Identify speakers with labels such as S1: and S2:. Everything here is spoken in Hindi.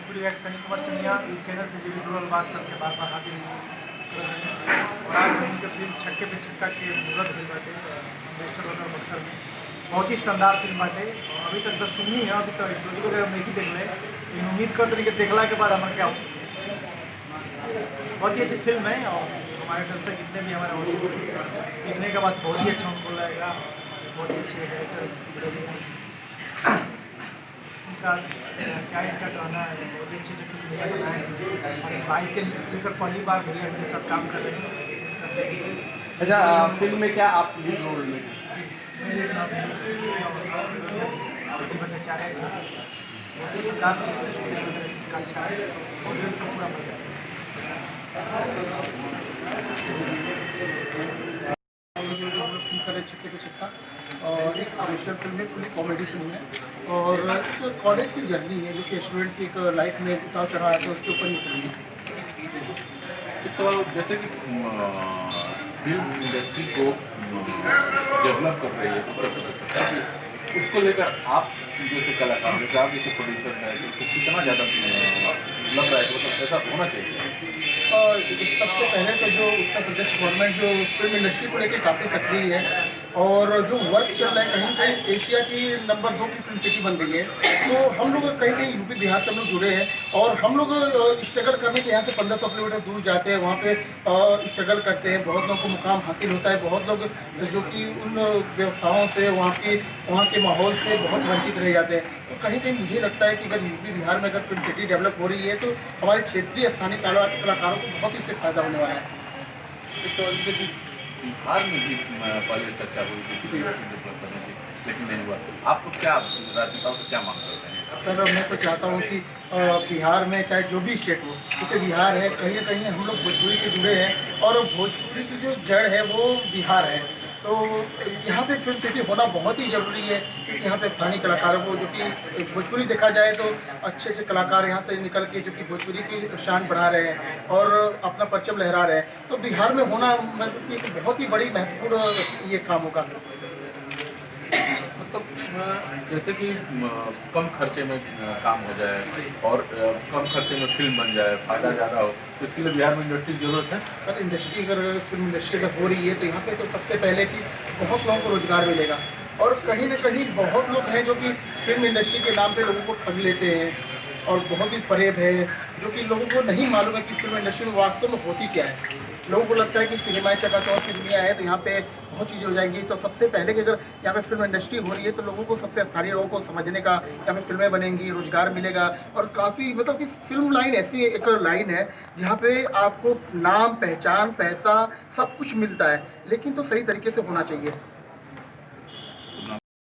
S1: भोजपुरी एक्शन कुमार सनिया चैनल से जो भी जुड़ल बात सबके बार बार हाजिर और आज उनके फिल्म छक्के पे छक्का के मुहूर्त भइल बाटे इंडस्ट्रियल होटल बक्सर में। बहुत ही शानदार फिल्म बाटे। अभी तक तो सुननी है, अभी तो स्टोरी वगैरह नहीं देख रहे, लेकिन उम्मीद कर रहे कि देखला के बाद हमारे क्या बहुत ही अच्छी फिल्म है। और हमारे दर्शक जितने भी हमारे ऑडियंस देखने के बाद बहुत ही अच्छा उनको लगेगा। बहुत ही अच्छे डायरेक्टर इनका क्या इनका कहना है, बहुत ही अच्छी अच्छी फिल्म भैया बनाए हैं और इस भाई के लेकर पहली बार भैया मेरे साथ काम कर रहे हैं।
S2: अच्छा, फिल्म में क्या आप लीड रोल में?
S1: जी, मेरे नाम भट्टाचार्य जी। बहुत ही शानदार फिल्म स्टोरी वगैरह इसका अच्छा है, ऑडियंस को पूरा मजा आएगा।
S3: जो हम लोग फिल्म कर रहे छक्के पे छक्का और एक कमर्शियल फिल्म है, फुली कॉमेडी फिल्म है और एक कॉलेज की जर्नी है जो कि स्टूडेंट की एक लाइफ में उतार चढ़ाव आता है, उसके ऊपर ये फिल्म है।
S4: तो जैसे कि फिल्म इंडस्ट्री को डेवलप कर रही है उत्तर प्रदेश सरकार, उसको लेकर आप जैसे कलाकार, जैसे आप जैसे प्रोड्यूसर हैं, तो कितना ज़्यादा लग रहा है कि मतलब ऐसा होना चाहिए?
S3: और सबसे पहले तो जो उत्तर प्रदेश गवर्नमेंट जो फिल्म इंडस्ट्री को लेकर काफ़ी सक्रिय है और जो वर्क चल रहा है, कहीं कहीं एशिया की नंबर 2 की फिल्म सिटी बन गई है। तो हम लोग कहीं कहीं यूपी बिहार से हम लोग जुड़े हैं और हम लोग स्ट्रगल करने के यहाँ से 1500 किलोमीटर दूर जाते हैं, वहाँ पे स्ट्रगल करते हैं। बहुत लोगों को मुकाम हासिल होता है, बहुत लोग जो कि उन व्यवस्थाओं से वहाँ के माहौल से बहुत वंचित रह जाते हैं। तो कहीं कहीं मुझे लगता है कि अगर यूपी बिहार में अगर फिल्म सिटी डेवलप हो रही है तो हमारे क्षेत्रीय स्थानीय कलाकारों को बहुत ही इससे फ़ायदा होने वाला है।
S4: इस वजह से भी बिहार में भी पहले चर्चा हुई थी डेवलप करने की, लेकिन नहीं हुआ। आपको क्या राजनेताओं से क्या मांग करते हैं?
S3: सर, मैं तो चाहता हूँ कि बिहार में चाहे जो भी स्टेट हो, जैसे बिहार है, कहीं ना कहीं हम लोग भोजपुरी से जुड़े हैं और भोजपुरी की जो जड़ है वो बिहार है। तो यहाँ पे फिल्म सिटी होना बहुत ही ज़रूरी है क्योंकि यहाँ पे स्थानीय कलाकारों को, जो कि भोजपुरी देखा जाए तो अच्छे अच्छे कलाकार यहाँ से निकल के जो कि भोजपुरी की शान बढ़ा रहे हैं और अपना परचम लहरा रहे हैं। तो बिहार में होना मतलब एक बहुत ही बड़ी महत्वपूर्ण ये काम होगा।
S4: मतलब जैसे कि कम खर्चे में काम हो जाए और कम खर्चे में फिल्म बन जाए, फ़ायदा ज़्यादा हो, तो इसके लिए बिहार में इंडस्ट्री की ज़रूरत है।
S3: सर, इंडस्ट्री अगर फिल्म इंडस्ट्री अगर हो रही है तो यहाँ पे तो सबसे पहले कि बहुत लोगों को रोज़गार मिलेगा और कहीं ना कहीं बहुत लोग हैं जो कि फिल्म इंडस्ट्री के नाम पे लोगों को ठग लेते हैं और बहुत ही फरेब है, जो कि लोगों को नहीं मालूम है कि फिल्म इंडस्ट्री में वास्तव में होती क्या है। लोगों को लगता है कि सिनेमा चकाचौंध की दुनिया है तो यहाँ पे बहुत चीज़ें हो जाएंगी। तो सबसे पहले कि अगर यहाँ पे फिल्म इंडस्ट्री हो रही है तो लोगों को, सबसे स्थानीय लोगों को समझने का, यहाँ पे फिल्में बनेंगी, रोजगार मिलेगा और काफ़ी मतलब कि फिल्म लाइन ऐसी एक लाइन है जहाँ पे आपको नाम, पहचान, पैसा सब कुछ मिलता है, लेकिन तो सही तरीके से होना चाहिए।